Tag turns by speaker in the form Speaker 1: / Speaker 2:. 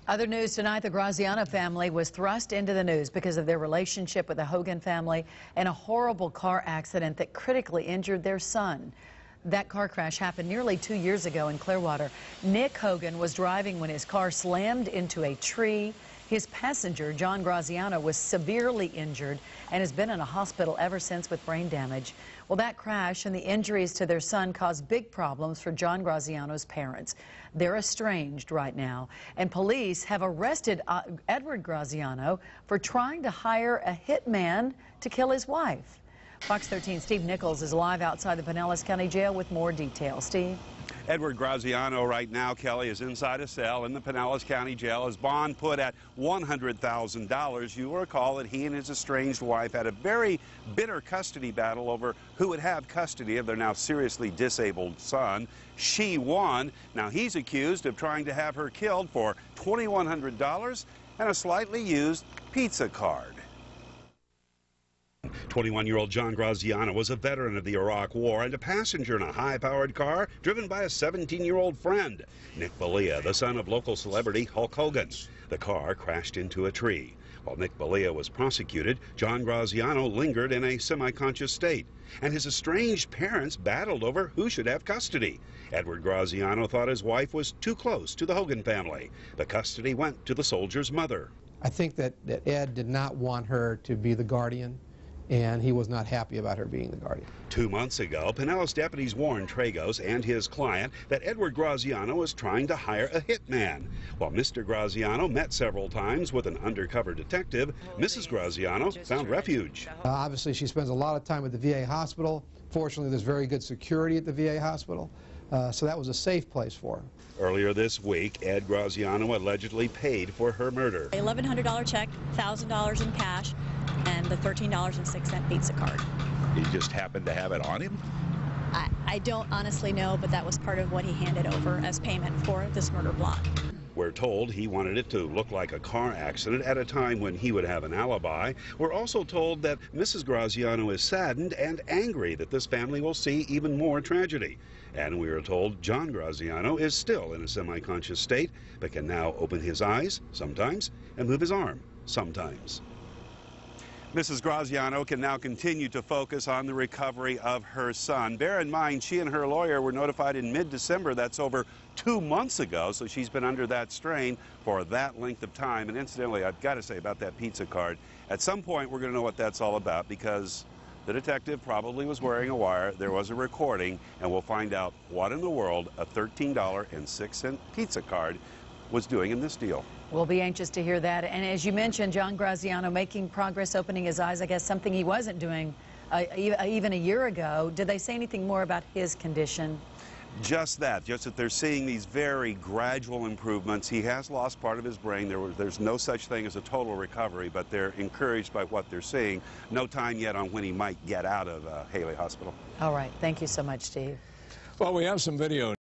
Speaker 1: Other news tonight, the Graziano family was thrust into the news because of their relationship with the Hogan family and a horrible car accident that critically injured their son. That car crash happened nearly 2 years ago in Clearwater. Nick Hogan was driving when his car slammed into a tree. His passenger, John Graziano, was severely injured and has been in a hospital ever since with brain damage. Well, that crash and the injuries to their son caused big problems for John Graziano's parents. They're estranged right now, and police have arrested Edward Graziano for trying to hire a hitman to kill his wife. Fox 13's Steve Nichols is live outside the Pinellas County Jail with more details. Steve?
Speaker 2: Edward Graziano right now, Kelly, is inside a cell in the Pinellas County Jail. His bond put at $100,000. You will recall that he and his estranged wife had a very bitter custody battle over who would have custody of their now seriously disabled son. She won. Now he's accused of trying to have her killed for $2,100 and a slightly used pizza card. 21-year-old John Graziano was a veteran of the Iraq War and a passenger in a high-powered car driven by a 17-year-old friend, Nick Balia, the son of local celebrity Hulk Hogan. The car crashed into a tree. While Nick Balia was prosecuted, John Graziano lingered in a semi-conscious state, and his estranged parents battled over who should have custody. Edward Graziano thought his wife was too close to the Hogan family. The custody went to the soldier's mother.
Speaker 3: I think that Ed did not want her to be the guardian, and he was not happy about her being the guardian.
Speaker 2: 2 months ago, Pinellas deputies warned Tragos and his client that Edward Graziano was trying to hire a hitman. While Mr. Graziano met several times with an undercover detective, Mrs. Graziano found refuge.
Speaker 3: Obviously, she spends a lot of time at the VA hospital. Fortunately, there's very good security at the VA hospital, so that was a safe place for her.
Speaker 2: Earlier this week, Ed Graziano allegedly paid for her murder.
Speaker 4: $1,100 check, $1,000 in cash, and the $13.06 pizza card.
Speaker 5: He just happened to have it on him?
Speaker 4: I don't honestly know, but that was part of what he handed over as payment for this murder block.
Speaker 2: We're told he wanted it to look like a car accident at a time when he would have an alibi. We're also told that Mrs. Graziano is saddened and angry that this family will see even more tragedy. And we are told John Graziano is still in a semi-conscious state, but can now open his eyes sometimes and move his arm sometimes. Mrs. Graziano can now continue to focus on the recovery of her son. Bear in mind, she and her lawyer were notified in mid-December. That's over 2 months ago, so she's been under that strain for that length of time. And incidentally, I've got to say about that pizza card, at some point we're going to know what that's all about, because the detective probably was wearing a wire. There was a recording, and we'll find out what in the world a $13.06 pizza card was doing in this deal.
Speaker 1: We'll be anxious to hear that. And as you mentioned, John Graziano making progress, opening his eyes, I guess something he wasn't doing even a year ago. Did they say anything more about his condition?
Speaker 2: Just that they're seeing these very gradual improvements. He has lost part of his brain. There's no such thing as a total recovery, but they're encouraged by what they're seeing. No time yet on when he might get out of Haley Hospital.
Speaker 1: All right. Thank you so much, Steve.
Speaker 6: Well, we have some video.